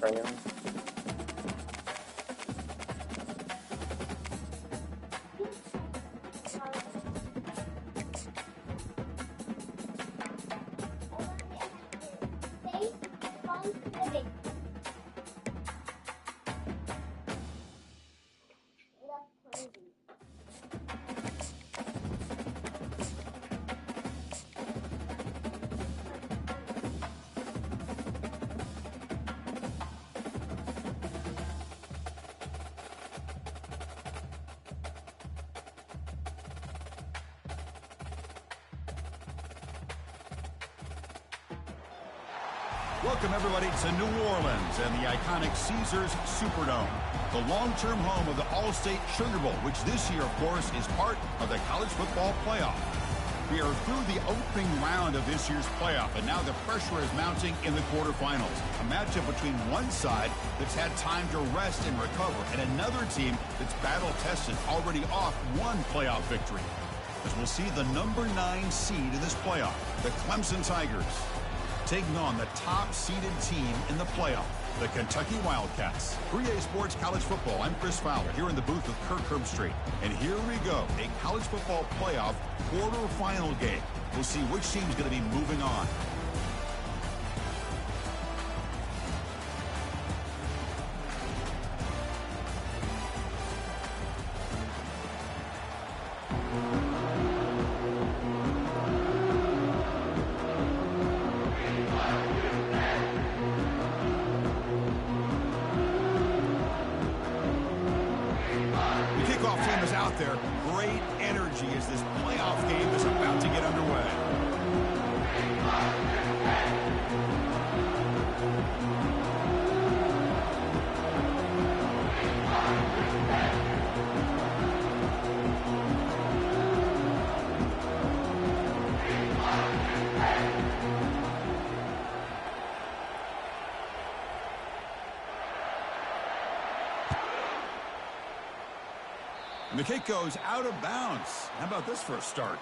crayon. Welcome, everybody, to New Orleans and the iconic Caesars Superdome, the long-term home of the All-State Sugar Bowl, which this year, of course, is part of the college football playoff. We are through the opening round of this year's playoff, and now the pressure is mounting in the quarterfinals. A matchup between one side that's had time to rest and recover, and another team that's battle-tested, already off one playoff victory. As we'll see the number 9 seed in this playoff, the Clemson Tigers, taking on the top-seeded team in the playoff, the Kentucky Wildcats. 3A Sports College Football, I'm Chris Fowler, here in the booth with Kirk Herbstreit. And here we go, a college football playoff quarterfinal game. We'll see which team's going to be moving on. Out there, great energy as this playoff game is about to get underway. And the kick goes out of bounds. How about this for a start?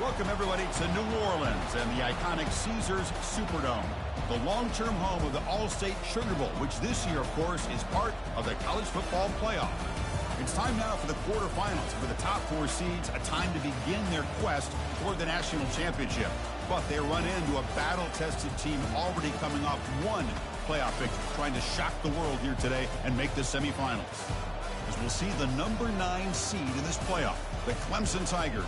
Welcome, everybody, to New Orleans and the iconic Caesars Superdome, the long-term home of the All-State Sugar Bowl, which this year, of course, is part of the college football playoff. It's time now for the quarterfinals, for the top 4 seeds, a time to begin their quest toward the national championship. But they run into a battle-tested team already coming off one playoff victory, trying to shock the world here today and make the semifinals. As we'll see the number 9 seed in this playoff, the Clemson Tigers,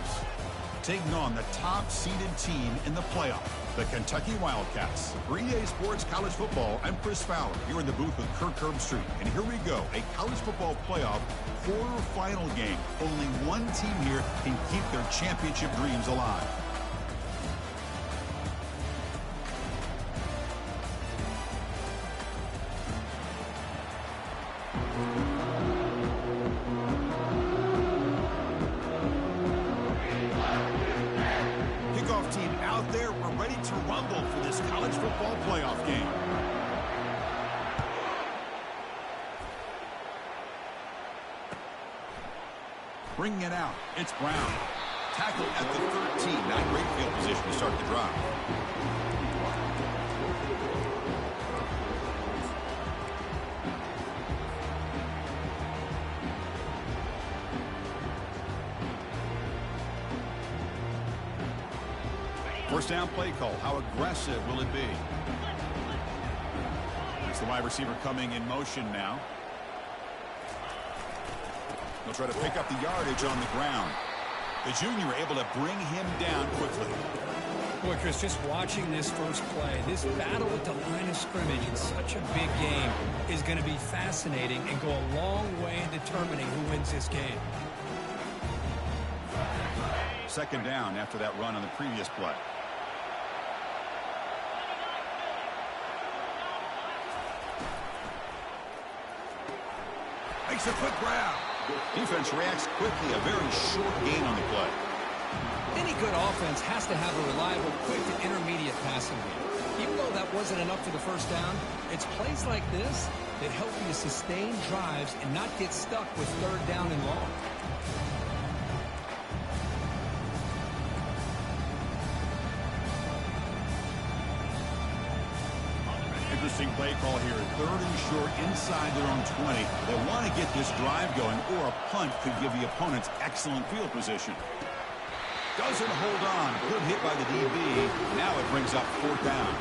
taking on the top-seeded team in the playoff, the Kentucky Wildcats. 3A Sports College Football, I'm Chris Fowler, here in the booth with Kirk Herbstreit. And here we go, a college football playoff quarterfinal game. Only one team here can keep their championship dreams alive. football playoff game. Bringing it out, it's Brown. Tackled at the 13. Not great field position to start the drive. First down play call. How aggressive will it be? It's the wide receiver coming in motion now. He'll try to pick up the yardage on the ground. The junior able to bring him down quickly. Boy, Chris, just watching this first play, this battle with the line of scrimmage in such a big game is going to be fascinating and go a long way in determining who wins this game. Second down after that run on the previous play. Makes a quick grab. Defense reacts quickly. A very short gain on the play. Any good offense has to have a reliable, quick to intermediate passing game. Even though that wasn't enough for the first down, it's plays like this that help you to sustain drives and not get stuck with third down and long. Interesting play call here. Third and short inside their own 20. They want to get this drive going, or a punt could give the opponents excellent field position. Doesn't hold on. Good hit by the DB. Now it brings up fourth down.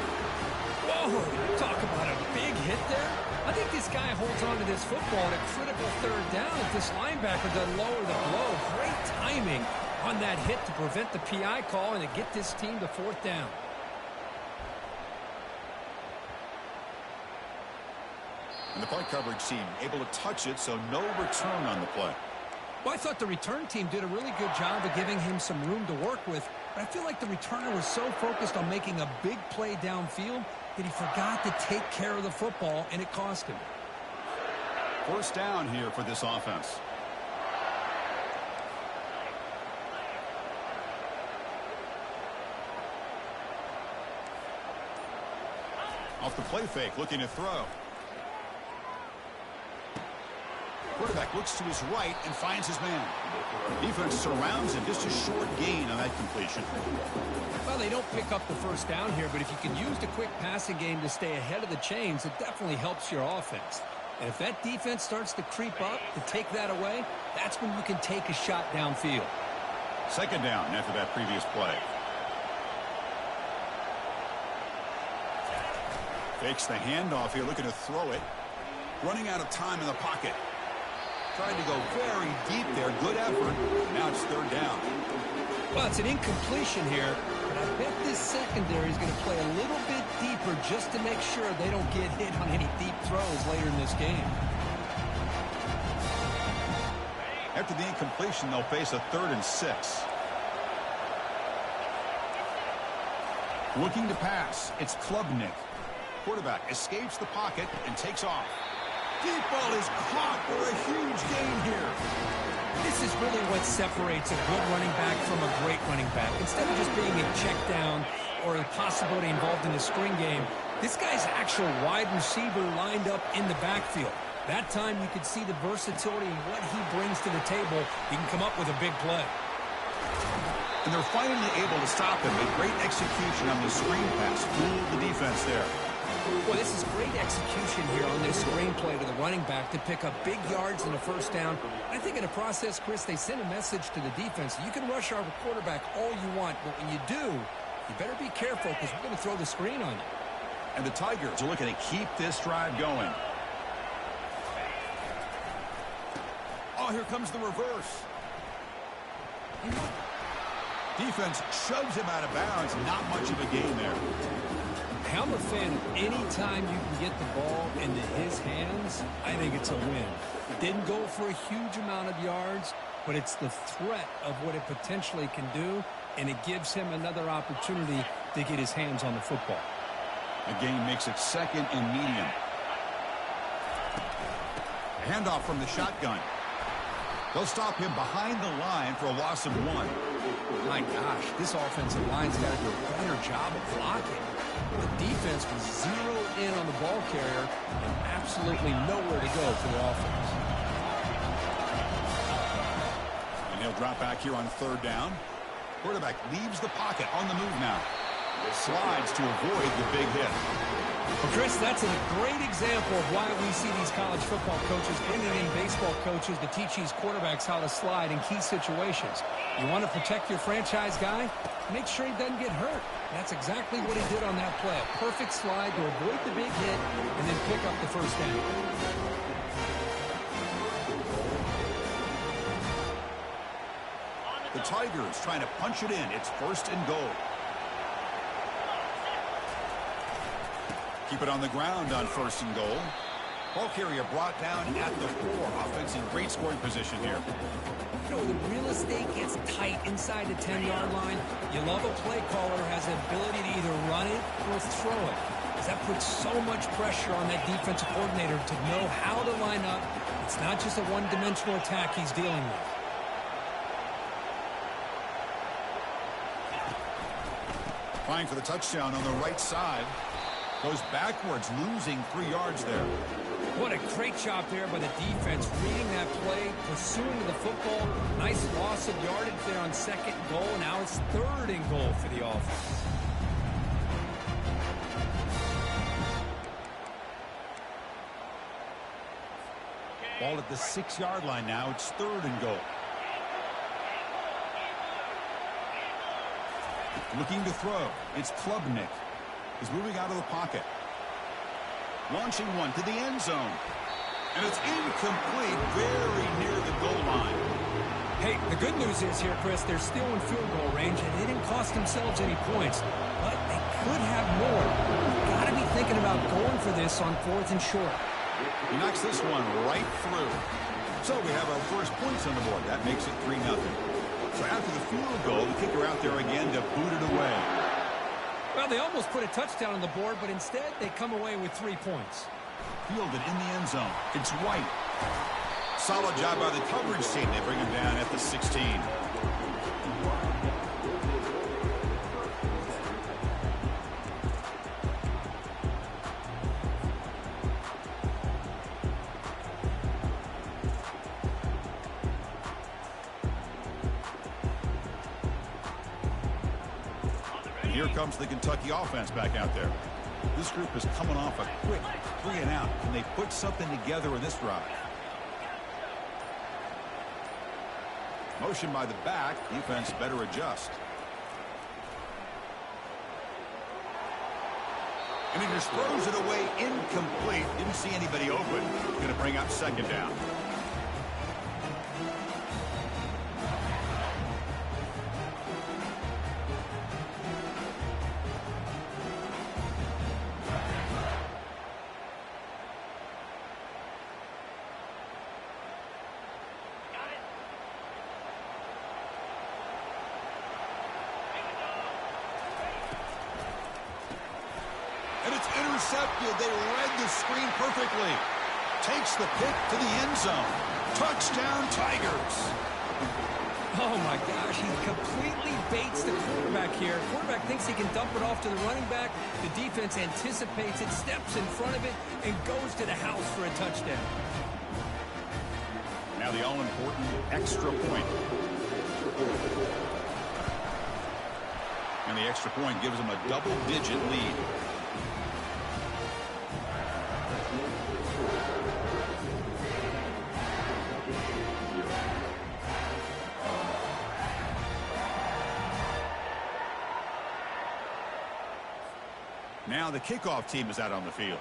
Whoa, talk about a big hit there. I think this guy holds on to this football at a critical third down if this linebacker doesn't lower the blow. Great timing on that hit to prevent the PI call and to get this team to fourth down. And the play coverage team able to touch it, so no return on the play. Well, I thought the return team did a really good job of giving him some room to work with, but I feel like the returner was so focused on making a big play downfield that he forgot to take care of the football, and it cost him. First down here for this offense. Off the play fake, looking to throw. Quarterback looks to his right and finds his man. Defense surrounds him. Just a short gain on that completion. Well, they don't pick up the first down here, but if you can use the quick passing game to stay ahead of the chains, it definitely helps your offense. And if that defense starts to creep up to take that away, that's when you can take a shot downfield. Second down after that previous play. Fakes the handoff here, looking to throw it. Running out of time in the pocket. Trying to go very deep there. Good effort. Now it's third down. Well, it's an incompletion here, but I bet this secondary is going to play a little bit deeper just to make sure they don't get hit on any deep throws later in this game. After the incompletion, they'll face a 3rd and 6. Looking to pass. It's Klubnik. Quarterback escapes the pocket and takes off. Deep ball is caught for a huge gain here. This is really what separates a good running back from a great running back. Instead of just being a check down or a possibility involved in a screen game, this guy's actual wide receiver lined up in the backfield. That time you could see the versatility and what he brings to the table. He can come up with a big play. And they're finally able to stop him with great execution on the screen pass. Fooled the defense there. Well, this is great execution here on this screen play to the running back to pick up big yards in the first down. I think in the process, Chris, they send a message to the defense. You can rush our quarterback all you want, but when you do, you better be careful because we're going to throw the screen on you. And the Tigers are looking to keep this drive going. Oh, here comes the reverse. Defense shoves him out of bounds. Not much of a gain there. I'm a fan of any time you can get the ball into his hands, I think it's a win. Didn't go for a huge amount of yards, but it's the threat of what it potentially can do, and it gives him another opportunity to get his hands on the football. The game makes it 2nd and medium. A handoff from the shotgun. They'll stop him behind the line for a loss of 1. My gosh, this offensive line's got to do a better job of blocking. The defense was zeroed in on the ball carrier and absolutely nowhere to go for the offense. And he'll drop back here on 3rd down. Quarterback leaves the pocket on the move now. Slides to avoid the big hit. Well, Chris, that's a great example of why we see these college football coaches bringing in baseball coaches to teach these quarterbacks how to slide in key situations. You want to protect your franchise guy? Make sure he doesn't get hurt. That's exactly what he did on that play. A perfect slide to avoid the big hit and then pick up the first down. The Tigers trying to punch it in. It's 1st and goal. Keep it on the ground on 1st and goal. Ball carrier brought down at the 4. Offense in great scoring position here. You know, the real estate gets tight inside the 10-yard line. You love a play caller who has the ability to either run it or throw it. Because that puts so much pressure on that defensive coordinator to know how to line up. It's not just a one-dimensional attack he's dealing with. Trying for the touchdown on the right side. Goes backwards, losing 3 yards there. What a great job there by the defense, reading that play, pursuing the football. Nice loss of yardage there on 2nd and goal. Now it's 3rd and goal for the offense. Ball at the 6-yard line now. It's 3rd and goal. Looking to throw. It's Klubnik. He's moving out of the pocket. Launching one to the end zone. And it's incomplete, very near the goal line. Hey, the good news is here, Chris, they're still in field goal range, and they didn't cost themselves any points. But they could have more. You've got to be thinking about going for this on 4th and short. He knocks this one right through. So we have our first points on the board. That makes it 3-0. So after the field goal, the kicker out there again to boot it away. Well, they almost put a touchdown on the board, but instead they come away with 3 points. Fielded in the end zone. It's White. Solid job by the coverage team. They bring him down at the 16. Here comes the Kentucky offense back out there. This group is coming off a quick 3 and out. Can they put something together in this drive? Motion by the back. Defense better adjust. And he just throws it away incomplete. Didn't see anybody open. Going to bring up 2nd down. Intercepted. They read the screen perfectly. Takes the pick to the end zone. Touchdown, Tigers. Oh, my gosh. He completely baits the quarterback here. Quarterback thinks he can dump it off to the running back. The defense anticipates it, steps in front of it, and goes to the house for a touchdown. Now the all-important extra point. And the extra point gives them a double-digit lead. Now the kickoff team is out on the field.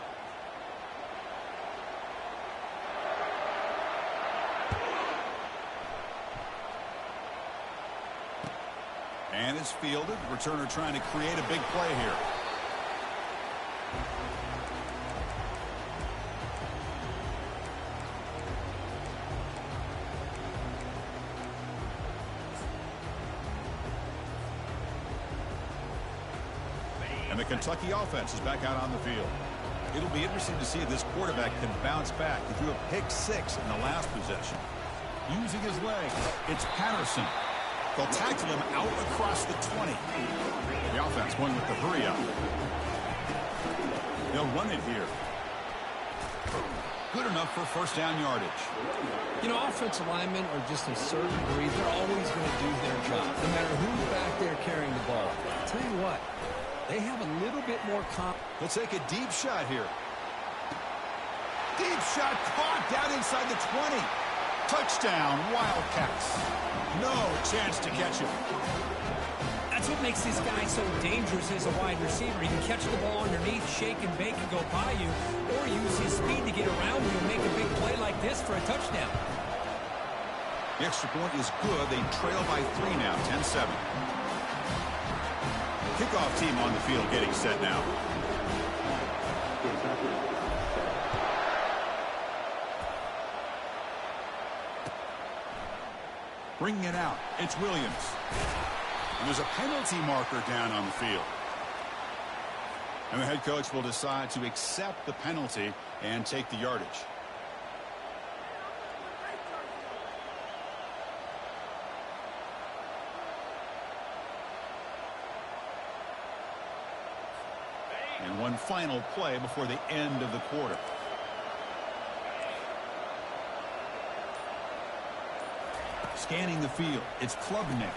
And it's fielded. Returner trying to create a big play here. And the Kentucky offense is back out on the field. It'll be interesting to see if this quarterback can bounce back. He threw a pick 6 in the last possession. Using his leg, it's Patterson. They'll tackle him out across the 20. The offense going with the hurry up. They'll run it here. Good enough for first down yardage. You know, offensive linemen are just a certain breed. They're always going to do their job, no matter who's back there carrying the ball. I'll tell you what, they have a little bit more They'll take a deep shot here. Deep shot caught down inside the 20. Touchdown, Wildcats. No chance to catch him. That's what makes this guy so dangerous as a wide receiver. He can catch the ball underneath, shake and bake and go by you, or use his speed to get around you and make a big play like this for a touchdown. The extra point is good. They trail by 3 now, 10-7. Kickoff team on the field getting set now. Bringing it out. It's Williams. And there's a penalty marker down on the field. And the head coach will decide to accept the penalty and take the yardage. And one final play before the end of the quarter. Scanning the field. It's Klubnik.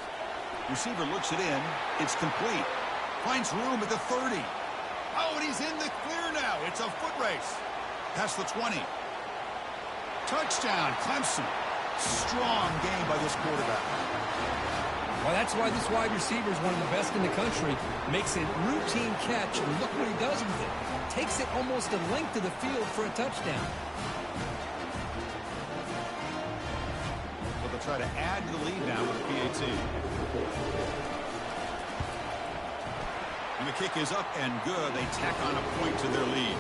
Receiver looks it in. It's complete. Finds room at the 30. Oh, and he's in the clear now. It's a foot race. Past the 20. Touchdown, Clemson. Strong game by this quarterback. Well, that's why this wide receiver is one of the best in the country. Makes a routine catch, and look what he does with it. Takes it almost a length of the field for a touchdown. So they'll try to add to the lead now with a PAT. And the kick is up and good. They tack on a point to their lead.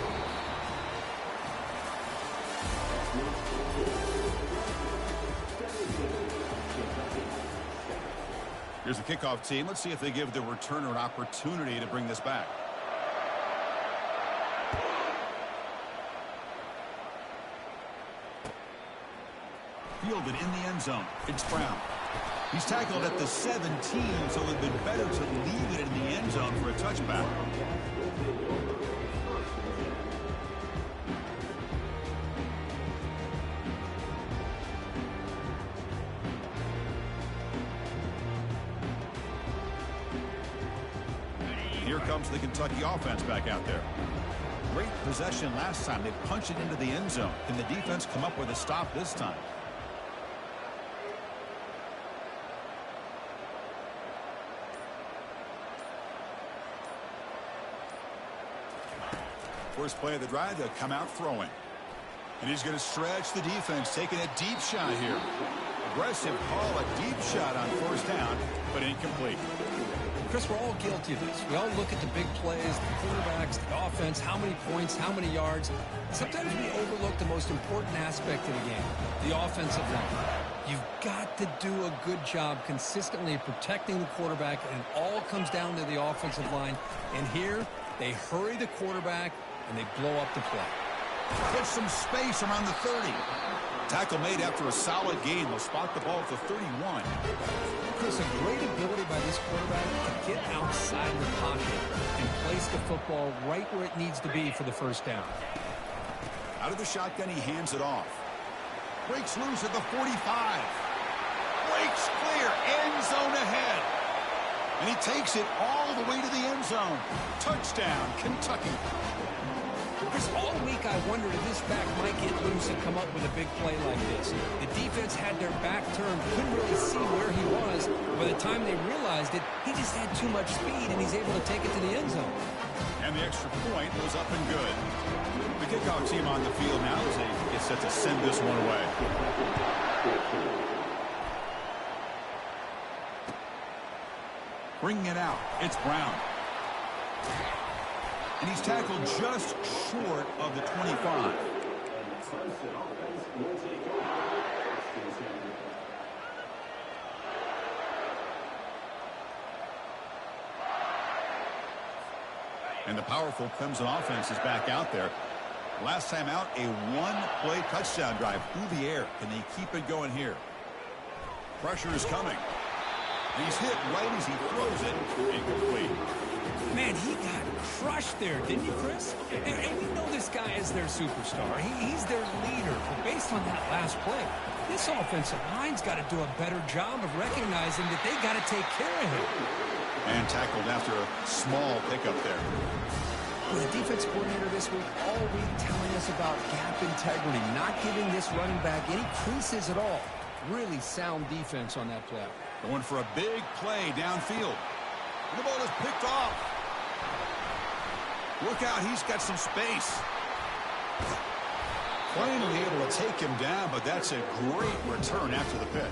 Here's the kickoff team. Let's see if they give the returner an opportunity to bring this back. Fielded in the end zone. It's Brown. He's tackled at the 17, so it would have been better to leave it in the end zone for a touchback. Here comes the Kentucky offense back out there. Great possession last time. They punched it into the end zone. Can the defense come up with a stop this time? First play of the drive, they'll come out throwing. And he's going to stretch the defense, taking a deep shot here. Aggressive call, a deep shot on first down, but incomplete. Chris, we're all guilty of this. We all look at the big plays, the quarterbacks, the offense, how many points, how many yards. Sometimes we overlook the most important aspect of the game, the offensive line. You've got to do a good job consistently protecting the quarterback, and it all comes down to the offensive line. And here, they hurry the quarterback, and they blow up the play. Gets some space around the 30. Tackle made after a solid gain. They'll spot the ball at the 31. Chris, a great ability by this quarterback to get outside the pocket and place the football right where it needs to be for the first down. Out of the shotgun, he hands it off. Breaks loose at the 45. Breaks clear. End zone ahead. And he takes it all the way to the end zone. Touchdown, Kentucky. Chris, all week I wondered if this back might get loose and come up with a big play like this. The defense had their back turned, couldn't really see where he was. By the time they realized it, he just had too much speed, and he's able to take it to the end zone. And the extra point was up and good. The kickoff team on the field now as they get set to send this one away. Bringing it out, it's Brown. And he's tackled just short of the 25. And the powerful Clemson offense is back out there. Last time out, a one-play touchdown drive through the air. Can they keep it going here? Pressure is coming. He's hit right as he throws it. Incomplete. Man, he got crushed there, didn't you, Chris? And we know this guy is their superstar. He's their leader. But based on that last play, this offensive line's got to do a better job of recognizing that they got to take care of him. And tackled after a small pickup there. With the defense coordinator this week all week telling us about gap integrity, not giving this running back any creases at all. Really sound defense on that play. Going for a big play downfield. And the ball is picked off. Look out, he's got some space. Finally able to take him down, but that's a great return after the pick.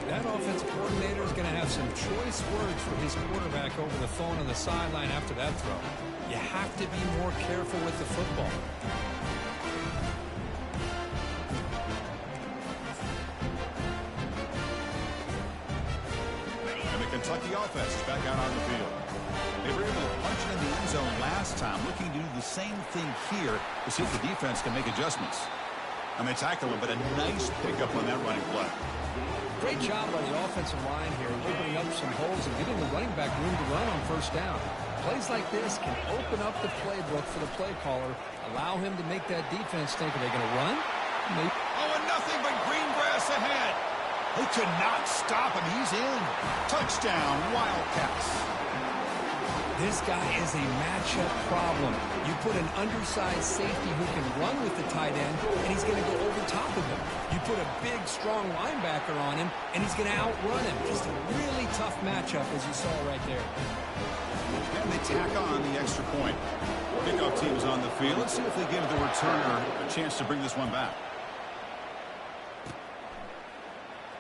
That offensive coordinator is going to have some choice words for his quarterback over the phone on the sideline after that throw. You have to be more careful with the football. And the Kentucky offense is back out on the field. They were able to punch it in the end zone last time, looking to do the same thing here to see if the defense can make adjustments. And they tackle him, but a nice pickup on that running play. Great job by the offensive line here, opening up some holes and giving the running back room to run on first down. Plays like this can open up the playbook for the play caller, allow him to make that defense think, are they going to run? Oh, and nothing but green grass ahead. They could not stop him. He's in. Touchdown, Wildcats. This guy is a matchup problem. You put an undersized safety who can run with the tight end, and he's going to go over top of him. You put a big, strong linebacker on him, and he's going to outrun him. Just a really tough matchup, as you saw right there. And they tack on the extra point. Kickoff team is on the field. Let's see if they give the returner a chance to bring this one back.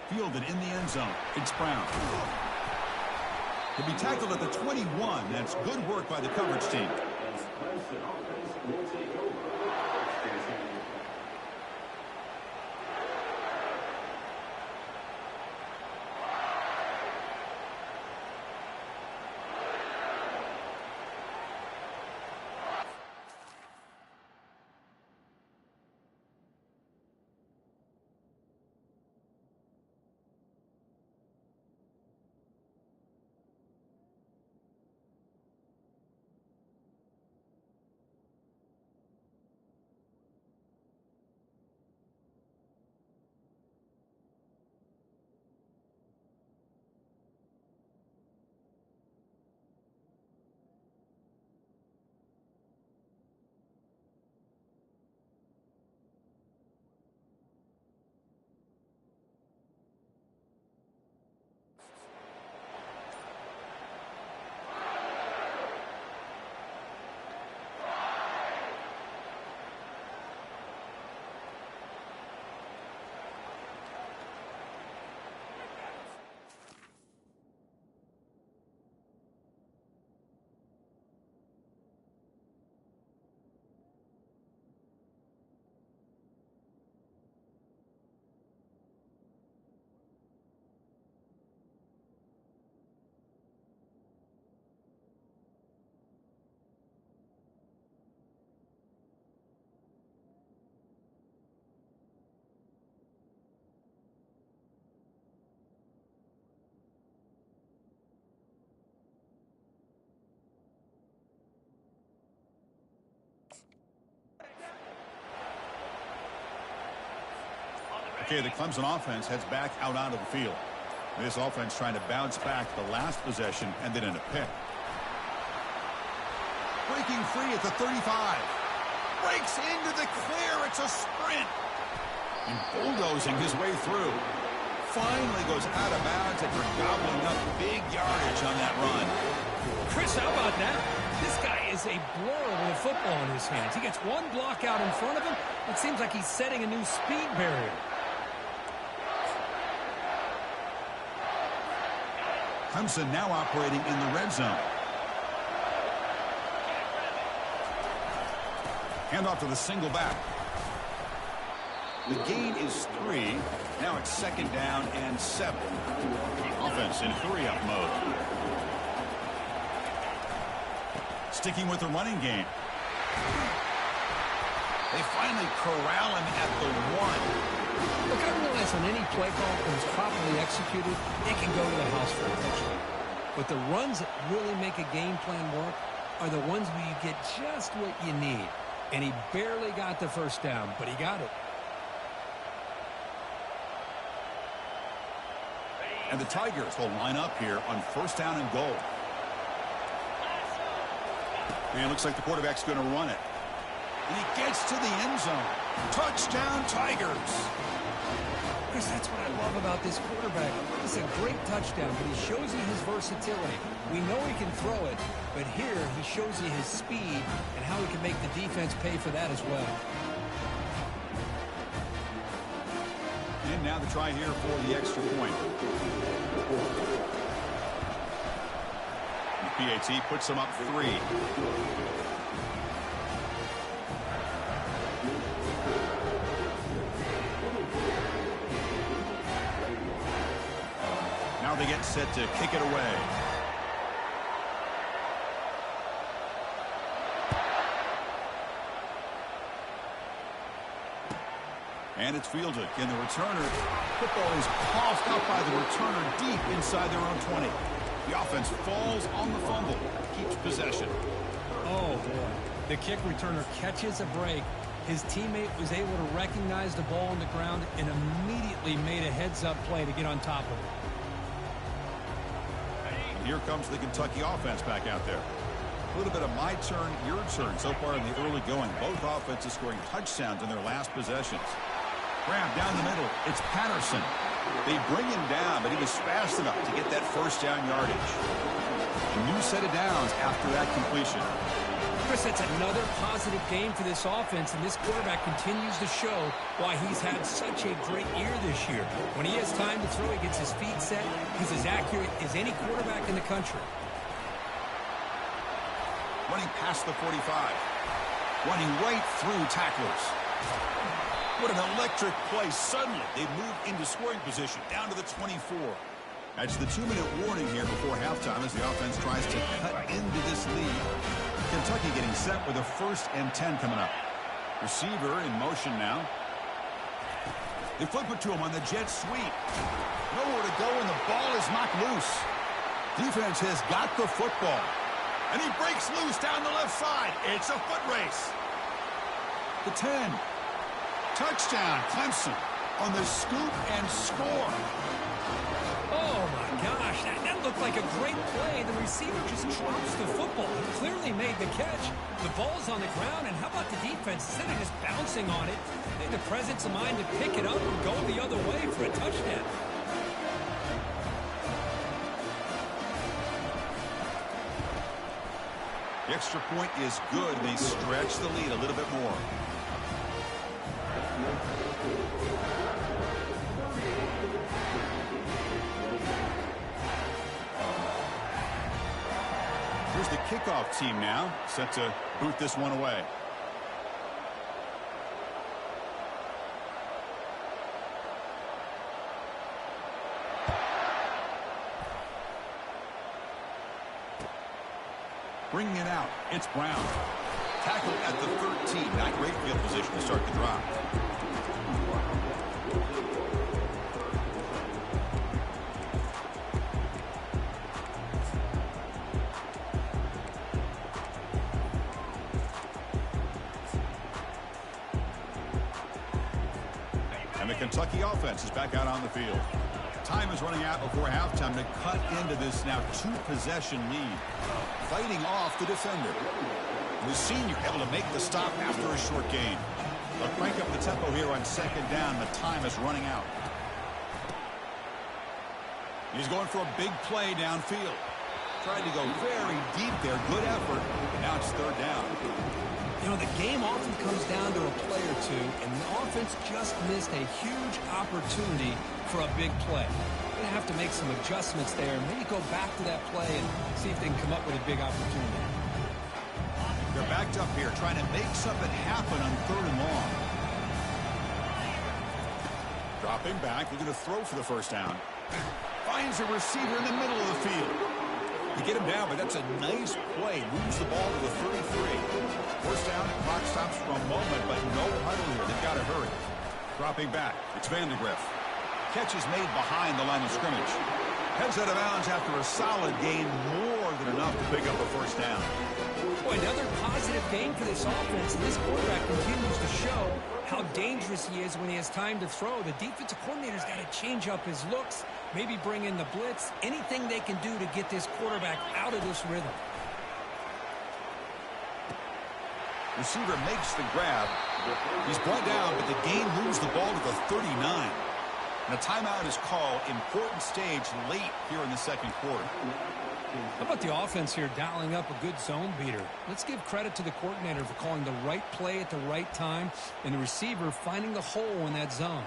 Fielded in the end zone. It's Brown. He'll be tackled at the 21. That's good work by the coverage team. Okay, the Clemson offense heads back out onto the field. This offense trying to bounce back the last possession and then in a pick. Breaking free at the 35. Breaks into the clear. It's a sprint. And bulldozing his way through. Finally goes out of bounds after gobbling up big yardage on that run. Chris, how about that? This guy is a blur with a football in his hands. He gets one block out in front of him. It seems like he's setting a new speed barrier. Clemson now operating in the red zone. Handoff to the single back. The gain is 3. Now it's second down and 7. Offense in hurry-up mode. Sticking with the running game. They finally corral him at the 1. Look, I realize pass on any play call that was properly executed, it can go to the house for a touchdown. But the runs that really make a game plan work are the ones where you get just what you need. And he barely got the first down, but he got it. And the Tigers will line up here on first down and goal. And it looks like the quarterback's going to run it. And he gets to the end zone. Touchdown, Tigers. Chris, that's what I love about this quarterback. It's a great touchdown, but he shows you his versatility. We know he can throw it, but here he shows you his speed and how he can make the defense pay for that as well. And now the try here for the extra point. The PAT puts them up 3. Now they get set to kick it away. And it's fielded. And the returner, football is coughed up by the returner deep inside their own 20. The offense falls on the fumble, keeps possession. Oh, boy. The kick returner catches a break. His teammate was able to recognize the ball on the ground and immediately made a heads-up play to get on top of it. And here comes the Kentucky offense back out there. A little bit of my turn, your turn so far in the early going. Both offenses scoring touchdowns in their last possessions. Grab down the middle. It's Patterson. They bring him down, but he was fast enough to get that first down yardage. A new set of downs after that completion. Chris, that's another positive game for this offense, and this quarterback continues to show why he's had such a great year this year. When he has time to throw, he gets his feet set. He's as accurate as any quarterback in the country. Running past the 45. Running right through tacklers. What an electric play. Suddenly, they move into scoring position, down to the 24. That's the 2-minute warning here before halftime as the offense tries to cut into this lead. Kentucky getting set with a 1st and 10 coming up. Receiver in motion now. They flip it to him on the jet sweep. Nowhere to go, and the ball is knocked loose. Defense has got the football. And he breaks loose down the left side. It's a foot race. The 10. Touchdown, Clemson on the scoop and score. Oh, my gosh. That looked like a great play. The receiver just drops the football. He clearly made the catch. The ball's on the ground, and how about the defense? Instead of just bouncing on it, they had the presence of mind to pick it up and go the other way for a touchdown. The extra point is good. They stretch the lead a little bit more. Here's the kickoff team now, set to boot this one away. Bringing it out, it's Brown. Tackle at the 13, not great field position to start the drive. And the Kentucky offense is back out on the field. Time is running out before halftime to cut into this now 2-possession lead. Fighting off the defender. The senior able to make the stop after a short gain. They'll crank up the tempo here on 2nd down. The time is running out. He's going for a big play downfield. Tried to go very deep there. Good effort. But now it's 3rd down. You know, the game often comes down to a play or two, and the offense just missed a huge opportunity for a big play. They're going to have to make some adjustments there, and maybe go back to that play and see if they can come up with a big opportunity. They're backed up here, trying to make something happen on 3rd and long. Dropping back, they're going to throw for the first down. Finds a receiver in the middle of the field. They get him down, but that's a nice play. Moves the ball to the 33. First down, clock stops for a moment, but no huddle here. They've got to hurry. Dropping back, it's Vandegrift. Catch is made behind the line of scrimmage. Heads out of bounds after a solid gain, more than enough to pick up a first down. Boy, another positive game for this offense, and this quarterback continues to show how dangerous he is when he has time to throw. The defensive coordinator's got to change up his looks, maybe bring in the blitz, anything they can do to get this quarterback out of this rhythm. Receiver makes the grab. He's brought down, but the gain moves the ball to the 39. And a timeout is called. Important stage late here in the second quarter. How about the offense here dialing up a good zone beater? Let's give credit to the coordinator for calling the right play at the right time and the receiver finding the hole in that zone.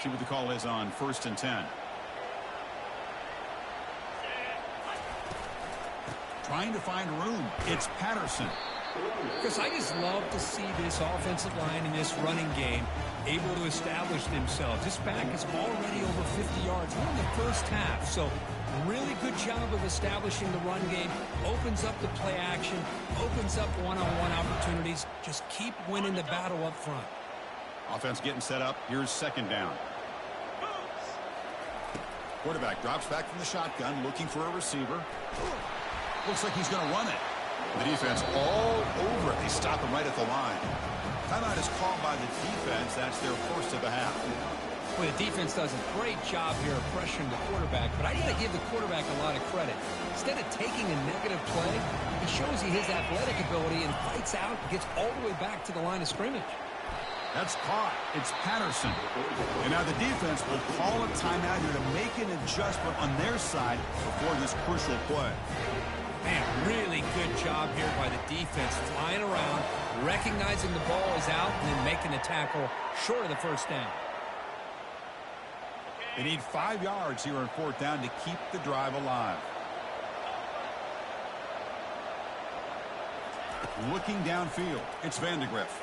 See what the call is on 1st and 10. Trying to find room. It's Patterson. Chris, I just love to see this offensive line in this running game able to establish themselves. This back is already over 50 yards. We're in the first half, so really good job of establishing the run game. Opens up the play action, opens up one-on-one opportunities. Just keep winning the battle up front. Offense getting set up. Here's second down. Quarterback drops back from the shotgun, looking for a receiver. Looks like he's going to run it. The defense all over it. They stop him right at the line. Timeout is called by the defense. That's their first of the half. Well, the defense does a great job here of pressuring the quarterback, but I got to give the quarterback a lot of credit. Instead of taking a negative play, he shows you his athletic ability and fights out, gets all the way back to the line of scrimmage. That's caught. It's Patterson. And now the defense will call a timeout here to make an adjustment on their side before this crucial play. Man, really good job here by the defense, flying around, recognizing the ball is out, and then making the tackle short of the first down. They need 5 yards here on 4th down to keep the drive alive. Looking downfield, it's Vandegrift.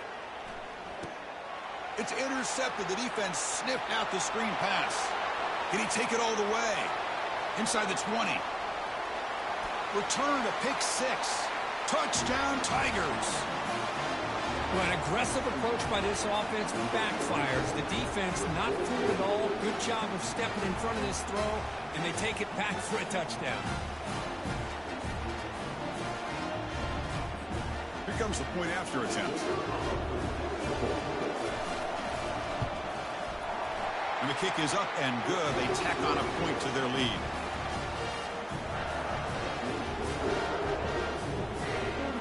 It's intercepted. The defense sniffed out the screen pass. Can he take it all the way? Inside the 20. Return to pick 6. Touchdown, Tigers. Well, an aggressive approach by this offense backfires. The defense not fooled at all. Good job of stepping in front of this throw, and they take it back for a touchdown. Here comes the point after attempt. And the kick is up and good. They tack on a point to their lead.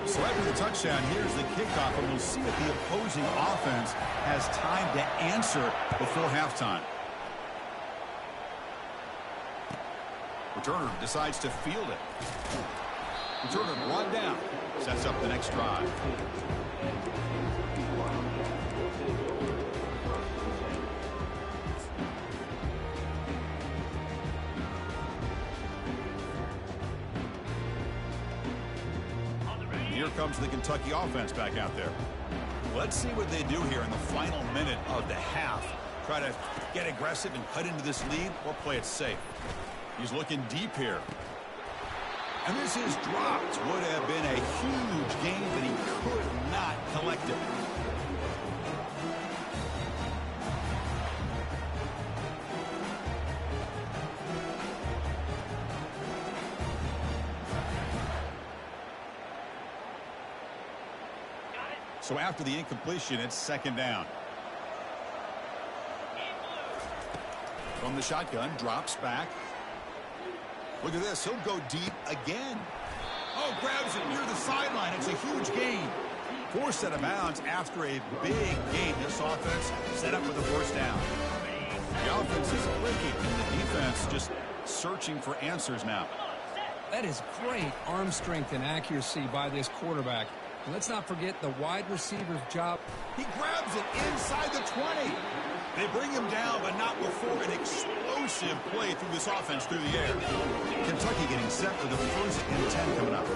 So after the touchdown, here's the kickoff, and we'll see if the opposing offense has time to answer before halftime. Returner decides to field it. Returner brought down. Sets up the next drive. Here comes the Kentucky offense back out there. Let's see what they do here in the final minute of the half. Try to get aggressive and cut into this lead or play it safe. He's looking deep here. And this is dropped. Would have been a huge gain, but he could not collect it. So after the incompletion, it's second down. From the shotgun, drops back. Look at this. He'll go deep again. Oh, grabs it near the sideline. It's a huge gain. Forced out of bounds after a big gain. This offense set up with a first down. The offense is clicking, and the defense just searching for answers now. That is great arm strength and accuracy by this quarterback. And let's not forget the wide receiver's job. He grabs it inside the 20. They bring him down, but not before an explosive play through this offense through the air. Kentucky getting set for the 1st and 10 coming up.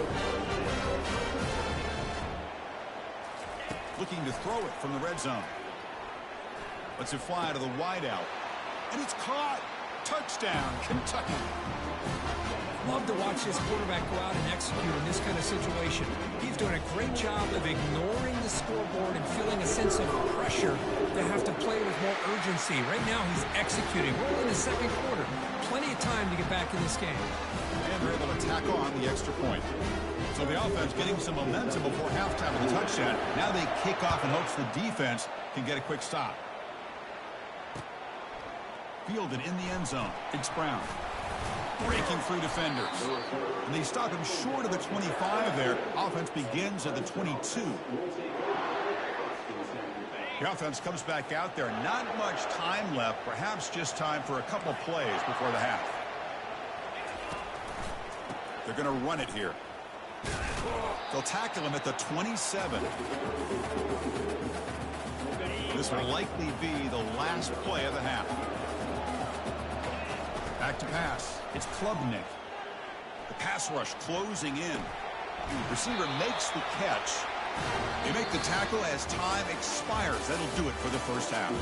Looking to throw it from the red zone. Lets it fly to the wideout. And it's caught. Touchdown, Kentucky. Love to watch this quarterback go out and execute in this kind of situation. He's doing a great job of ignoring the scoreboard and feeling a sense of pressure to have to play with more urgency. Right now, he's executing. We're in the second quarter. Plenty of time to get back in this game. And they're able to tack on the extra point. So the offense getting some momentum before halftime with a touchdown. Now they kick off in hopes the defense can get a quick stop. Fielded in the end zone. It's Brown. Breaking through defenders. And they stop him short of the 25 there. Offense begins at the 22. The offense comes back out there. Not much time left. Perhaps just time for a couple plays before the half. They're going to run it here. They'll tackle him at the 27. This will likely be the last play of the half. Back to pass. It's Klubnik. The pass rush closing in. The receiver makes the catch. They make the tackle as time expires. That'll do it for the first half.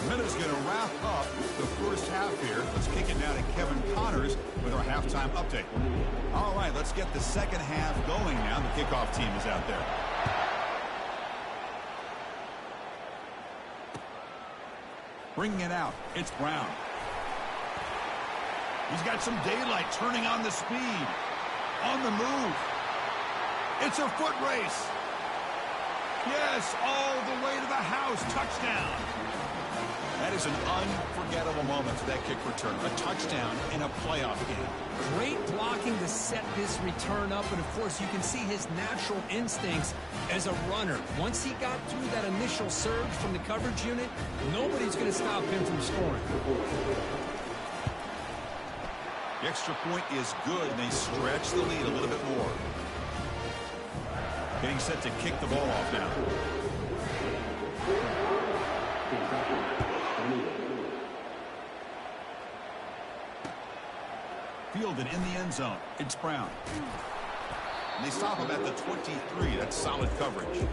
Minuta's going to wrap up the first half here. Let's kick it now to Kevin Connors with our halftime update. All right, let's get the second half going now. The kickoff team is out there. Bringing it out. It's Brown. He's got some daylight, turning on the speed. On the move. It's a foot race. Yes, all the way to the house. Touchdown. That is an unforgettable moment for that kick return. A touchdown in a playoff game. Great blocking to set this return up, and of course you can see his natural instincts as a runner. Once he got through that initial surge from the coverage unit, nobody's going to stop him from scoring. The extra point is good, and they stretch the lead a little bit more. Getting set to kick the ball off now. Fielded in the end zone. It's Brown. And they stop him at the 23. That's solid coverage.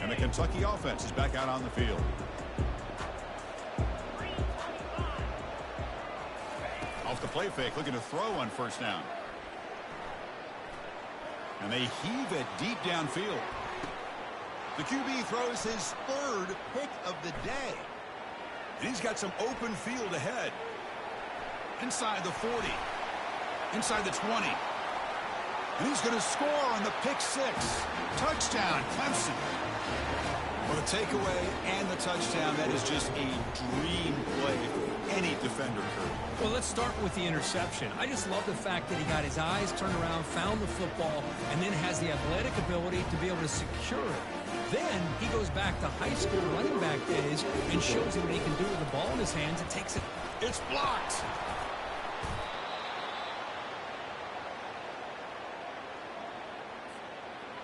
And the Kentucky offense is back out on the field. Off the play fake, looking to throw on first down. And they heave it deep downfield. The QB throws his third pick of the day. And he's got some open field ahead. Inside the 40. Inside the 20. And he's going to score on the pick six. Touchdown, Clemson. Well, the takeaway and the touchdown, that is just a dream play for any defender could. Well, let's start with the interception. I just love the fact that he got his eyes turned around, found the football, and then has the athletic ability to be able to secure it. Then he goes back to high school running back days and shows him what he can do with the ball in his hands and takes it. It's blocked.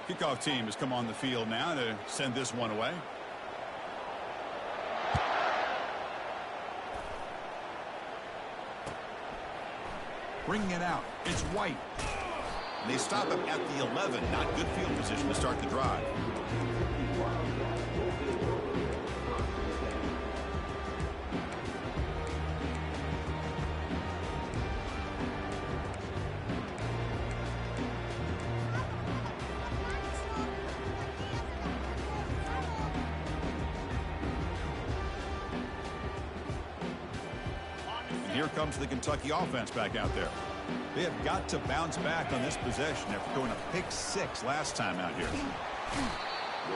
Kickoff team has come on the field now to send this one away. Bringing it out. It's White. And they stop him at the 11. Not good field position to start the drive. Here comes the Kentucky offense back out there. They have got to bounce back on this possession after going a pick six last time out here.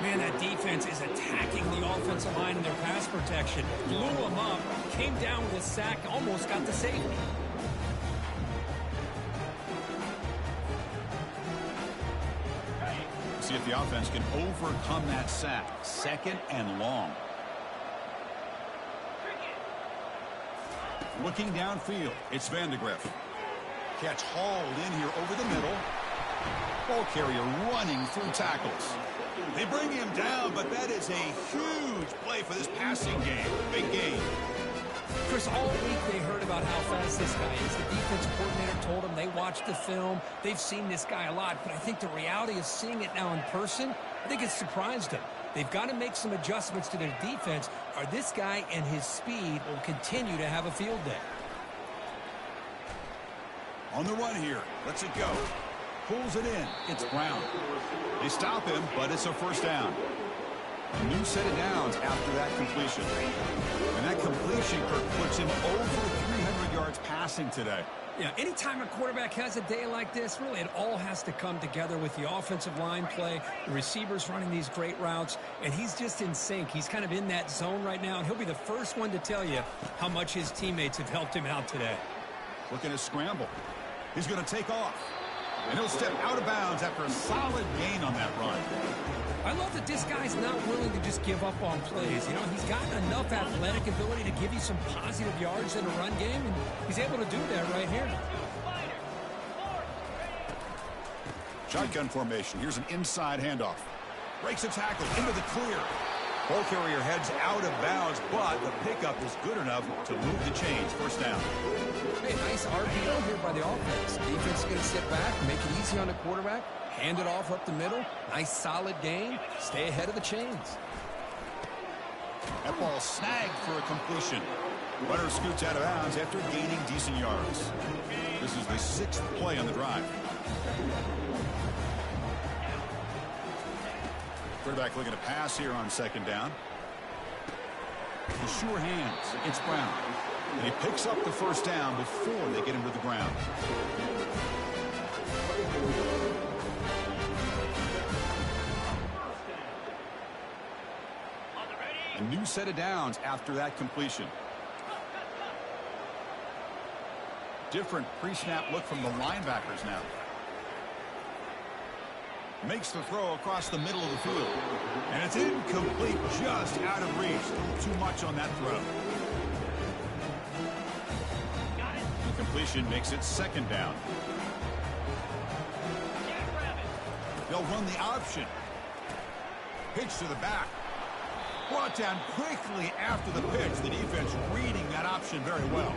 Man, that defense is attacking the offensive line in their pass protection. Blew them up, came down with a sack, almost got the safety. See if the offense can overcome that sack. Second and long. Looking downfield, it's Vandegrift. Catch hauled in here over the middle. Ball carrier running through tackles. They bring him down, but that is a huge play for this passing game. Big game. Chris, all week they heard about how fast this guy is. The defense coordinator told them they want watched the film. They've seen this guy a lot, but I think the reality of seeing it now in person, I think it's surprised them. They've got to make some adjustments to their defense, or this guy and his speed will continue to have a field day. On the run here. Lets it go. Pulls it in. It's Brown. They stop him, but it's a first down. A new set of downs after that completion. And that completion, Kirk, puts him over 300 yards passing today. Yeah, anytime a quarterback has a day like this, really it all has to come together with the offensive line play, the receivers running these great routes, and he's just in sync. He's kind of in that zone right now, and he'll be the first one to tell you how much his teammates have helped him out today. Looking to scramble. He's going to take off. And he'll step out of bounds after a solid gain on that run. I love that this guy's not willing to just give up on plays. You know, he's got enough athletic ability to give you some positive yards in a run game, and he's able to do that right here. Shotgun formation. Here's an inside handoff. Breaks a tackle into the clear. Ball carrier heads out of bounds, but the pickup is good enough to move the chains. First down. Hey, nice RPO here by the offense. Defense is going to sit back, make it easy on the quarterback, hand it off up the middle. Nice solid gain. Stay ahead of the chains. That ball snagged for a completion. Runner scoots out of bounds after gaining decent yards. This is the 6th play on the drive. Quarterback looking to pass here on second down. The sure hands. It's Brown. And he picks up the first down before they get him to the ground. A new set of downs after that completion. Different pre-snap look from the linebackers now. Makes the throw across the middle of the field. And it's incomplete, just out of reach. Too much on that throw. The completion makes it second down. They'll run the option. Pitch to the back. Brought down quickly after the pitch. The defense reading that option very well.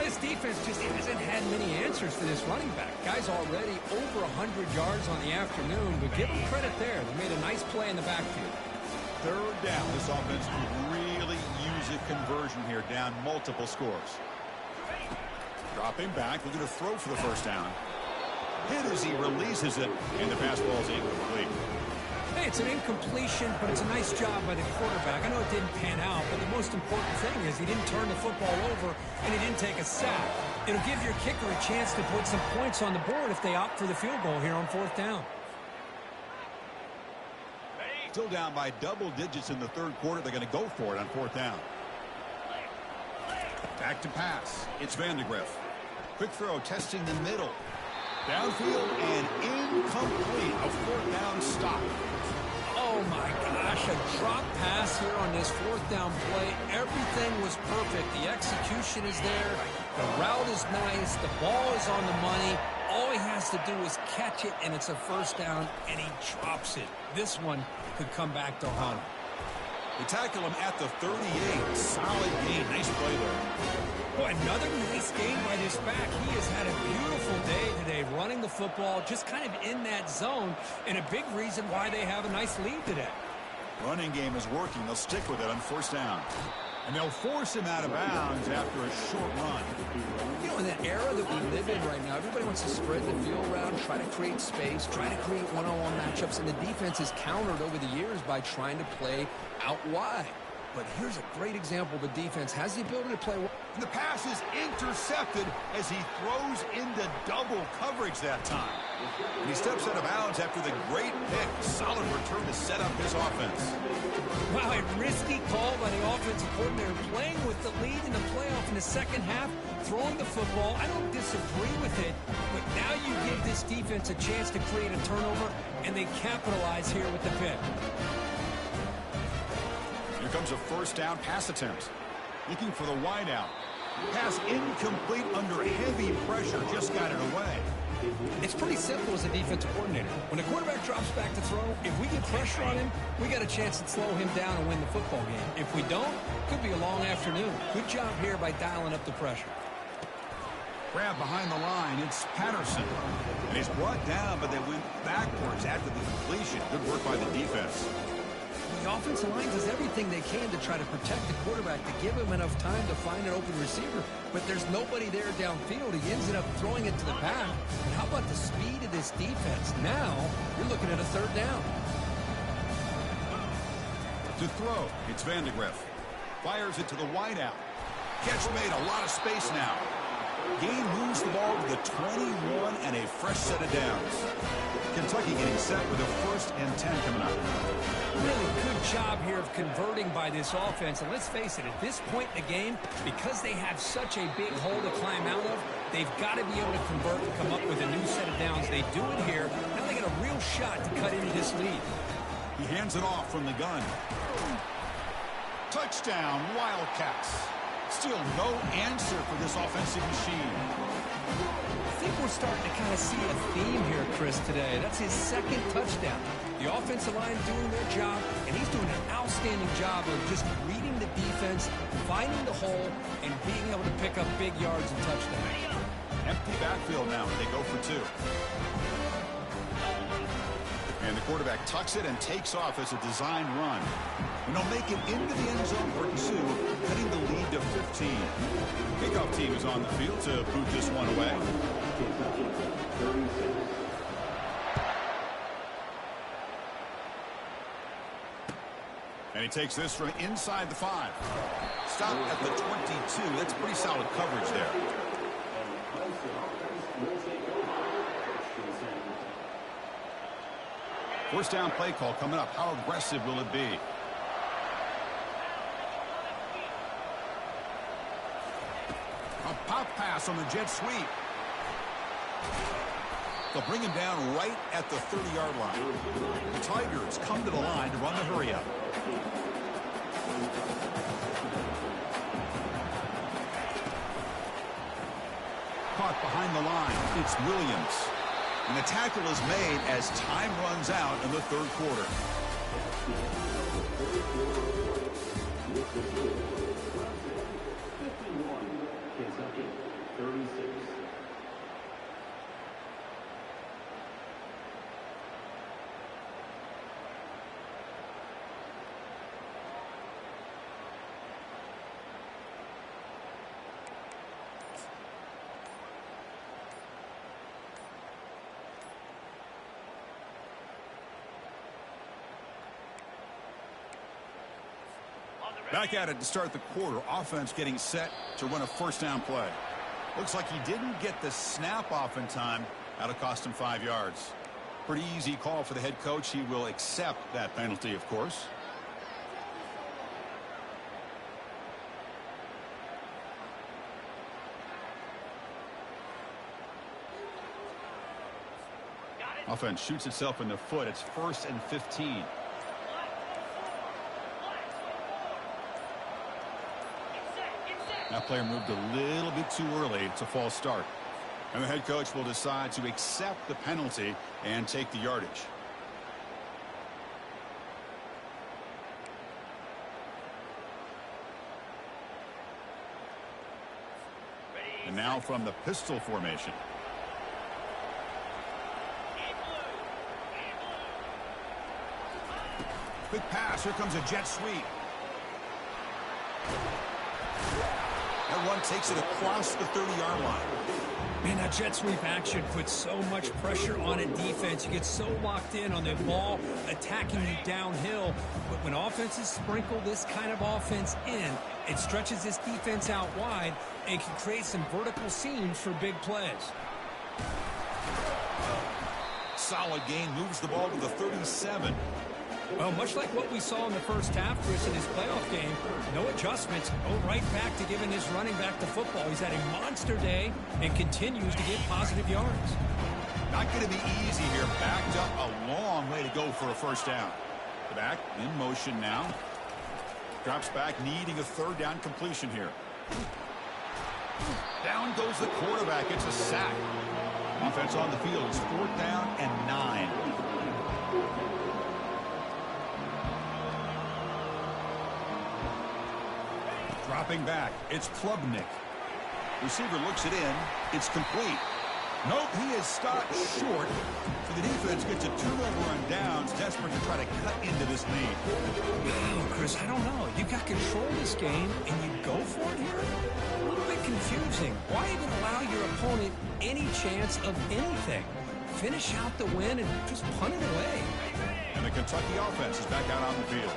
This defense just hasn't had many answers for this running back. Guy's already over 100 yards on the afternoon, but give him credit there. They made a nice play in the backfield. Third down. This offense could really use a conversion here, down multiple scores. Dropping back, looking to throw for the first down. Hit as he releases it, and the pass ball is incomplete. Hey, it's an incompletion, but it's a nice job by the quarterback. I know it didn't pan out, but the most important thing is he didn't turn the football over and he didn't take a sack. It'll give your kicker a chance to put some points on the board if they opt for the field goal here on fourth down. Still down by double digits in the third quarter. They're going to go for it on fourth down. Back to pass. It's Vandegrift. Quick throw, testing the middle. Downfield and incomplete. A fourth down stop. Oh my gosh, a drop pass here on this fourth down play. Everything was perfect. The execution is there. The route is nice. The ball is on the money. All he has to do is catch it, and it's a first down, and he drops it. This one could come back to haunt him. They tackle him at the 38. Solid gain. Nice play there. Boy, another nice game by this back. He has had a beautiful day today running the football, just kind of in that zone, and a big reason why they have a nice lead today. Running game is working. They'll stick with it on first down. And they'll force him out of bounds after a short run. You know, in that era that we live in right now, everybody wants to spread the field around, try to create space, try to create one-on-one matchups, and the defense is countered over the years by trying to play out wide. But here's a great example. The defense has the ability to play. And the pass is intercepted as he throws into double coverage that time. And he steps out of bounds after the great pick. Solid return to set up his offense. Wow, a risky call by the offensive coordinator, playing with the lead in the playoff in the second half, throwing the football. I don't disagree with it, but now you give this defense a chance to create a turnover, and they capitalize here with the pick. Here comes a first down pass attempt. Looking for the wide out. Pass incomplete under heavy pressure. Just got it away. It's pretty simple as a defensive coordinator. When the quarterback drops back to throw, if we get pressure on him, we got a chance to slow him down and win the football game. If we don't, could be a long afternoon. Good job here by dialing up the pressure. Grab behind the line. It's Patterson. And he's brought down, but they went backwards after the completion. Good work by the defense. The offensive line does everything they can to try to protect the quarterback, to give him enough time to find an open receiver. But there's nobody there downfield. He ends up throwing it to the back. And how about the speed of this defense? Now, you're looking at a third down. To throw, it's Vandegrift. Fires it to the wideout. Catch made, a lot of space now. Gain moves the ball to the 21 and a fresh set of downs. Kentucky getting set with a 1st and 10 coming up. Really good job here of converting by this offense. And let's face it, at this point in the game, because they have such a big hole to climb out of, they've got to be able to convert and come up with a new set of downs. They do it here. Now they got a real shot to cut into this lead. He hands it off from the gun. Touchdown, Wildcats. Still no answer for this offensive machine. I think we're starting to kind of see a theme here, Chris, today. That's his 2nd touchdown. The offensive line doing their job, and he's doing an outstanding job of just reading the defense, finding the hole, and being able to pick up big yards and touchdowns. Empty backfield now, and they go for 2. And the quarterback tucks it and takes off as a design run. And they'll make it into the end zone for 2, cutting the lead to 15. Kickoff team is on the field to boot this one away. And he takes this from inside the 5. Stop at the 22. That's pretty solid coverage there. First down play call coming up. How aggressive will it be? A pop pass on the jet sweep. They'll bring him down right at the 30-yard line. The Tigers come to the line to run the hurry-up. Caught behind the line. It's Williams. And the tackle is made as time runs out in the 3rd quarter. Kentucky, 36. Back at it to start the quarter. Offense getting set to run a first down play. Looks like he didn't get the snap off in time. That'll cost him 5 yards. Pretty easy call for the head coach. He will accept that penalty, of course. Offense shoots itself in the foot. It's 1st and 15. That player moved a little bit too early. It's a false start. And the head coach will decide to accept the penalty and take the yardage. And now from the pistol formation. Quick pass. Here comes a jet sweep. That one takes it across the 30-yard line. Man, that jet sweep action puts so much pressure on a defense. You get so locked in on the ball attacking you downhill. But when offenses sprinkle this kind of offense in, it stretches this defense out wide and can create some vertical seams for big plays. Solid gain, moves the ball to the 37. Well, much like what we saw in the first half, Chris, in his playoff game, no adjustments, go right back to giving his running back the football. He's had a monster day and continues to get positive yards. Not going to be easy here. Backed up a long way to go for a first down. The back in motion now. Drops back, needing a 3rd down completion here. Down goes the quarterback. It's a sack. Offense on the field is 4th down and 9. Dropping back, it's Klubnik. Receiver looks it in. It's complete. Nope, he is stopped short. So the defense gets a turnover on downs, desperate to try to cut into this lead. Oh, Chris, I don't know. You got control of this game, and you go for it here? A little bit confusing. Why even allow your opponent any chance of anything? Finish out the win and just punt it away. And the Kentucky offense is back out on the field.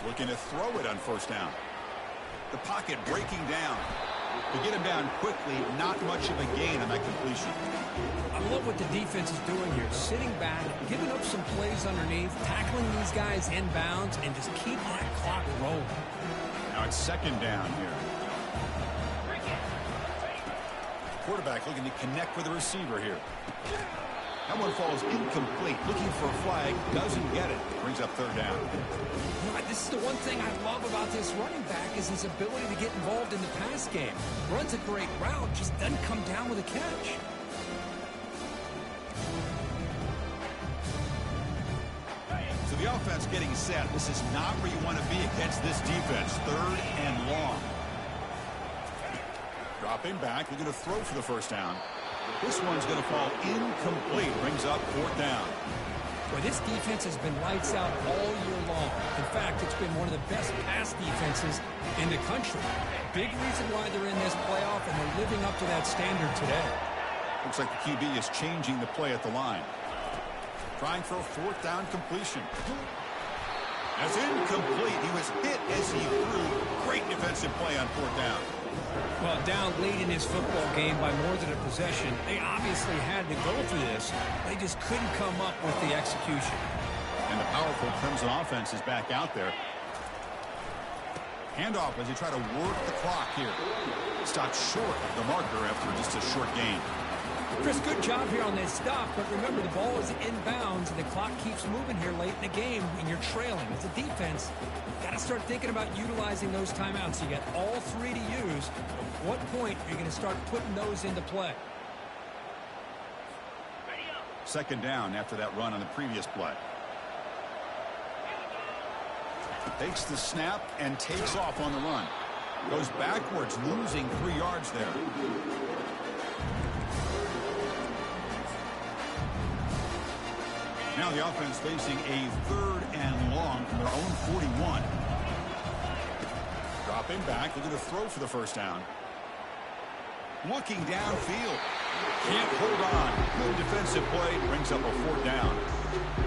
Looking to throw it on first down. The pocket breaking down. To get him down quickly, not much of a gain on that completion. I love what the defense is doing here. Sitting back, giving up some plays underneath, tackling these guys inbounds, and just keep that clock rolling. Now it's second down here. Quarterback looking to connect with the receiver here. That one falls incomplete. Looking for a flag. Doesn't get it. Brings up third down. This is the one thing I love about this running back is his ability to get involved in the pass game. Runs a great route, just doesn't come down with a catch. So the offense getting set. This is not where you want to be against this defense. Third and long. Dropping back. They're going to throw for the first down. This one's going to fall incomplete. Brings up fourth down. Boy, this defense has been lights out all year long. In fact, it's been one of the best pass defenses in the country. Big reason why they're in this playoff, and they're living up to that standard today. Looks like the QB is changing the play at the line. Trying for a fourth down completion. That's incomplete. He was hit as he threw. Great defensive play on fourth down. Well, down late in this football game by more than a possession, they obviously had to go for this. They just couldn't come up with the execution. And the powerful Clemson offense is back out there. Handoff as they try to work the clock here. Stopped short of the marker after just a short gain. Chris, good job here on this stop, but remember the ball is inbounds and the clock keeps moving here late in the game and you're trailing. As a defense, got to start thinking about utilizing those timeouts. You got all three to use. At what point are you going to start putting those into play? Second down after that run on the previous play. Takes the snap and takes off on the run. Goes backwards, losing 3 yards there. Now the offense facing a third and long from their own 41. Dropping back, looking to throw for the first down. Looking downfield. Can't hold on. Good defensive play. Brings up a fourth down.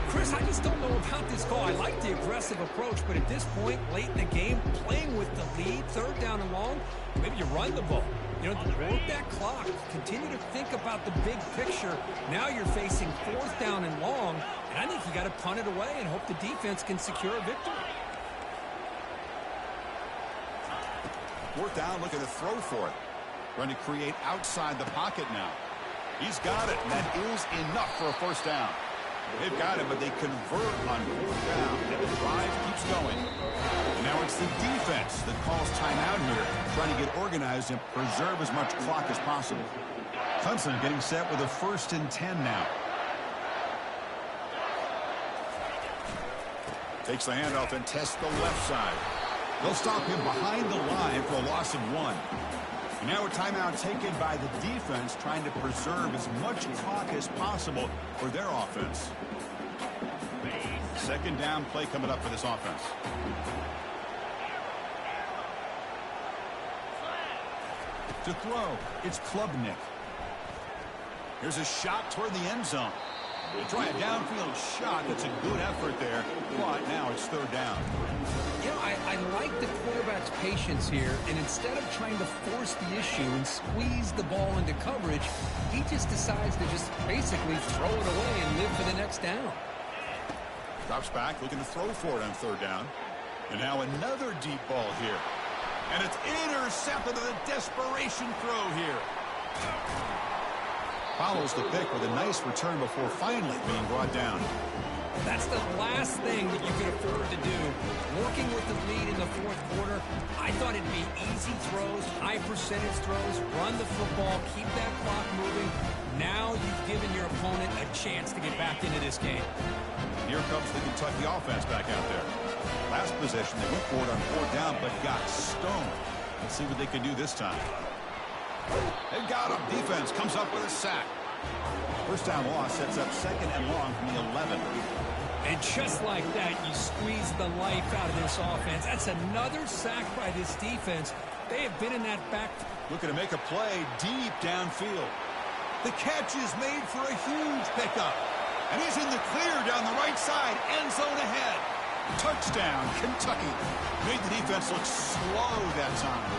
Chris, I just don't know about this call. I like the aggressive approach, but at this point, late in the game, playing with the lead, third down and long, maybe you run the ball. You know, work that clock. Continue to think about the big picture. Now you're facing fourth down and long, and I think you got to punt it away and hope the defense can secure a victory. Fourth down, looking to throw for it. Trying to create outside the pocket now. He's got it, and that is enough for a first down. They've got it, but they convert on fourth down, and the drive keeps going. And now it's the defense that calls timeout here, trying to get organized and preserve as much clock as possible. Clemson getting set with a 1st and 10 now. Takes the handoff and tests the left side. They'll stop him behind the line for a loss of 1. And now a timeout taken by the defense, trying to preserve as much clock as possible for their offense. Second down play coming up for this offense. To throw, it's Klubnik. Here's a shot toward the end zone. They try a downfield shot. That's a good effort there, but now it's third down. You know, I like the quarterback's patience here, and instead of trying to force the issue and squeeze the ball into coverage, he just decides to just basically throw it away and live for the next down. Drops back, looking to throw for it on third down. And now another deep ball here. And it's intercepted with a desperation throw here. Follows the pick with a nice return before finally being brought down. That's the last thing that you could afford to do. Working with the lead in the fourth quarter, I thought it'd be easy throws, high percentage throws, run the football, keep that clock moving. Now you've given your opponent a chance to get back into this game. Here comes the Kentucky offense back out there. Last possession, they went for it on 4th down, but got stoned. Let's see what they can do this time. They've got him. Defense comes up with a sack. First down loss sets up 2nd and long from the 11. And just like that, you squeeze the life out of this offense. That's another sack by this defense. They have been in that back. Looking to make a play deep downfield. The catch is made for a huge pickup. And he's in the clear down the right side. End zone ahead. Touchdown, Kentucky. Made the defense look slow that time.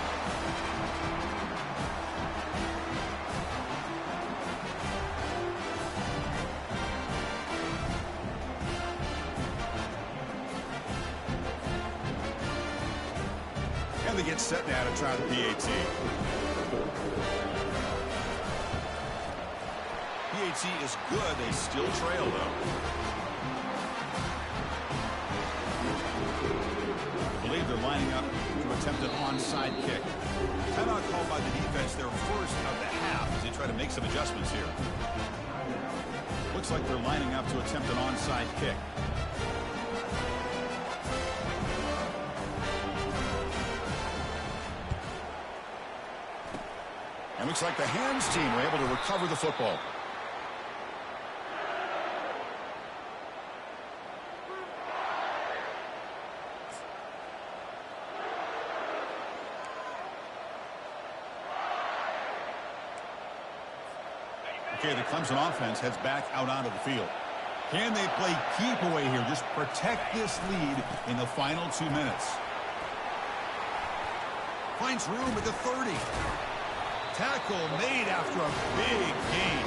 And they get set now to try the PAT. PAT is good. They still trail, though. I believe they're lining up to attempt an onside kick. Timeout called by the defense, their first of the half, as they try to make some adjustments here. Looks like they're lining up to attempt an onside kick. And looks like the hands team were able to recover the football. Okay, the Clemson offense heads back out onto the field. Can they play keep away here? Just protect this lead in the final 2 minutes. Finds room at the 30. Tackle made after a big gain.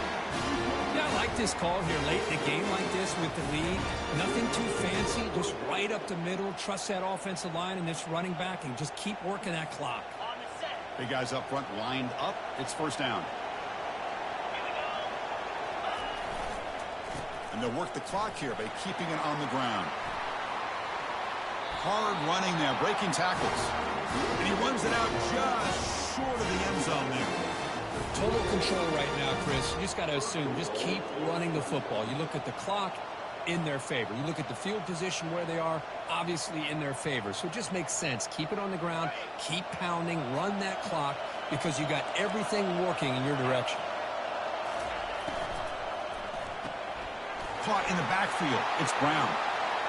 Yeah, I like this call here late in a game like this with the lead. Nothing too fancy, just right up the middle. Trust that offensive line and this running back and just keep working that clock. Big guys up front lined up. It's first down. And they'll work the clock here by keeping it on the ground. Hard running there, breaking tackles. And he runs it out just short of the end zone there. Total control right now, Chris. You just got to assume, just keep running the football. You look at the clock, in their favor. You look at the field position where they are, obviously in their favor. So it just makes sense. Keep it on the ground, keep pounding, run that clock, because you got everything working in your direction. Caught in the backfield. It's Brown.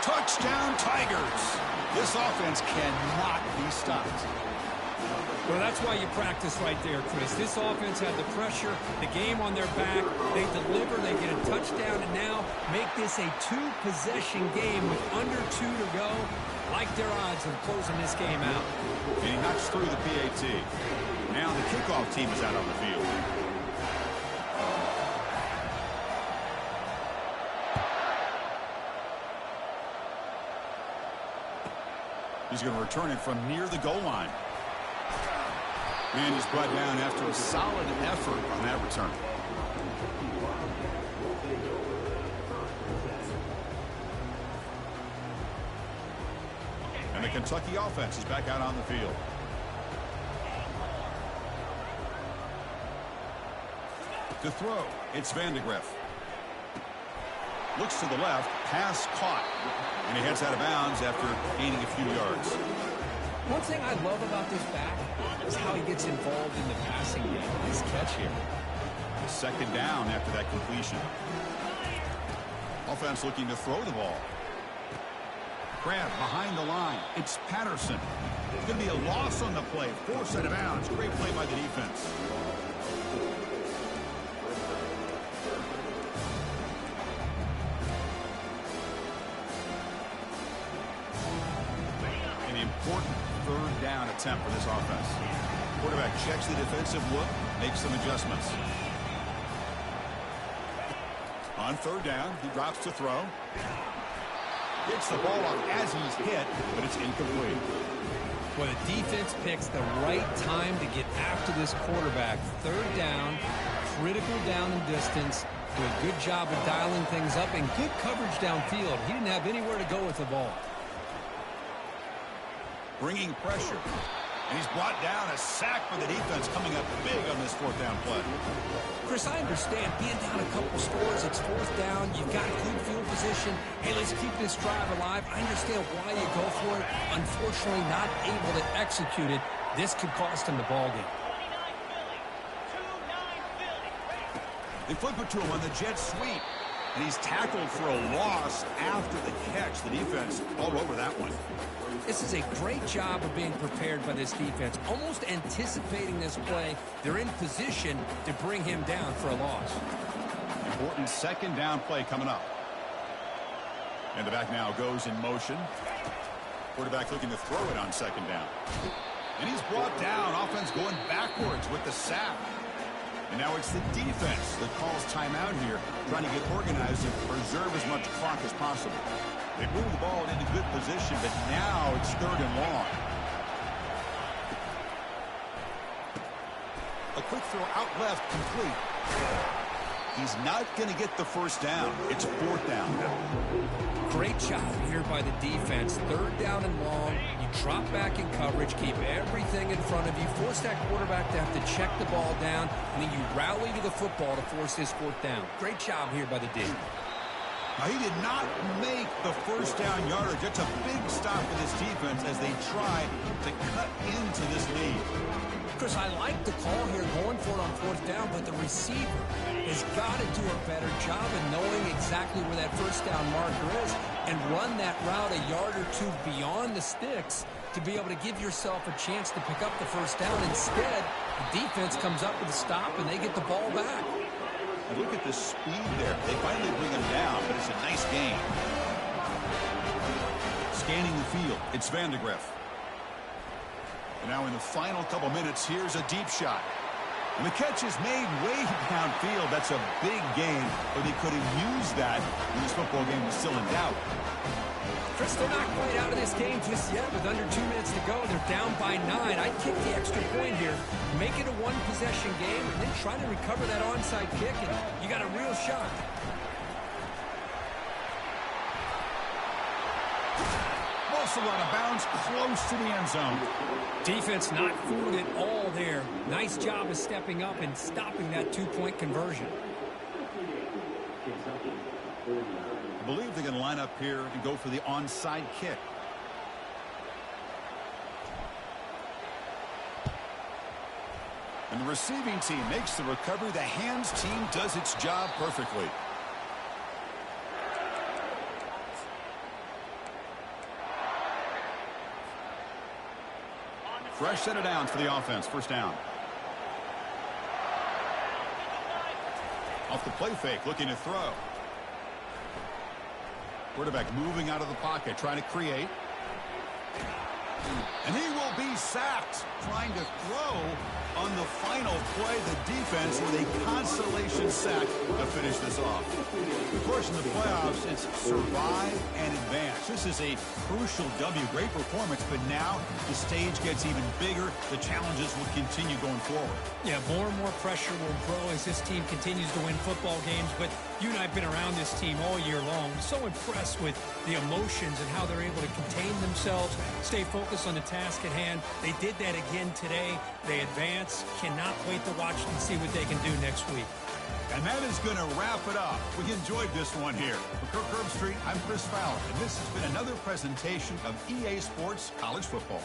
Touchdown, Tigers. This offense cannot be stopped. Well, that's why you practice right there, Chris. This offense had the pressure, the game on their back. They deliver, they get a touchdown, and now make this a two-possession game with under 2 to go. Like their odds of closing this game out. And he knocks through the PAT. Now the kickoff team is out on the field. He's going to return it from near the goal line. And he's brought down after a solid effort on that return. And the Kentucky offense is back out on the field. To throw, it's Vandegrift. Looks to the left, pass caught. And he heads out of bounds after gaining a few yards. One thing I love about this back is how he gets involved in the passing game. Nice catch here. Second down after that completion. Offense looking to throw the ball. Grab behind the line. It's Patterson. It's going to be a loss on the play. Forced out of bounds. Great play by the defense. An important third down attempt for this offense. Quarterback checks the defensive look, makes some adjustments. On third down, he drops to throw. Gets the ball off as he's hit, but it's incomplete. Well, the defense picks the right time to get after this quarterback. Third down, critical down and distance. Do a good job of dialing things up and good coverage downfield. He didn't have anywhere to go with the ball. Bringing pressure. And he's brought down. A sack for the defense coming up big on this fourth down play. Chris, I understand being down a couple scores, it's fourth down, you've got good field position. Hey, let's keep this drive alive. I understand why you go for it. Unfortunately, not able to execute it. This could cost him the ball game. They flip it to him on the jet sweep. And he's tackled for a loss after the catch. The defense all over that one. This is a great job of being prepared by this defense. Almost anticipating this play. They're in position to bring him down for a loss. Important second down play coming up. And the back now goes in motion. Quarterback looking to throw it on second down. And he's brought down. Offense going backwards with the sack. And now it's the defense that calls timeout here, trying to get organized and preserve as much clock as possible. They move the ball into good position, but now it's third and long. A quick throw out left, complete. He's not going to get the first down. It's fourth down now. Great job here by the defense. Third down and long. You drop back in coverage, keep everything in front of you, force that quarterback to have to check the ball down, and then you rally to the football to force this fourth down. Great job here by the D. Now, he did not make the first down yardage. It's a big stop for this defense as they try to cut into this lead. Chris, I like the call here going for it on fourth down, but the receiver has got to do a better job of knowing exactly where that first down marker is and run that route a yard or two beyond the sticks to be able to give yourself a chance to pick up the first down. Instead, the defense comes up with a stop and they get the ball back. And look at the speed there. They finally bring him down, but it's a nice gain. Scanning the field, it's Vandegrift. And now in the final couple minutes, here's a deep shot. And the catch is made way downfield. That's a big gain, but they could have used that when this football game was still in doubt. Chris, they're not quite out of this game just yet. With under 2 minutes to go, they're down by 9. I'd kick the extra point here, make it a one-possession game, and then try to recover that onside kick, and you got a real shot. Also out of bounds, close to the end zone. Defense not fooled at all there. Nice job of stepping up and stopping that two-point conversion. I believe they're going to line up here and go for the onside kick. And the receiving team makes the recovery. The hands team does its job perfectly. Fresh set of downs for the offense. First down. Off the play fake, looking to throw. Quarterback moving out of the pocket, trying to create. And he will be sacked, trying to throw on the final play. The defense with a consolation sack to finish this off. Of course, in the playoffs, it's survive and advance. This is a crucial W. Great performance, but now the stage gets even bigger. The challenges will continue going forward. Yeah, more and more pressure will grow as this team continues to win football games. But you and I have been around this team all year long. So impressed with the emotions and how they're able to contain themselves, stay focused on the task at hand. They did that again today. They advance. Cannot wait to watch and see what they can do next week. And that is going to wrap it up. We enjoyed this one here. For Kirk Herbstreit, I'm Chris Fowler, and this has been another presentation of EA Sports College Football.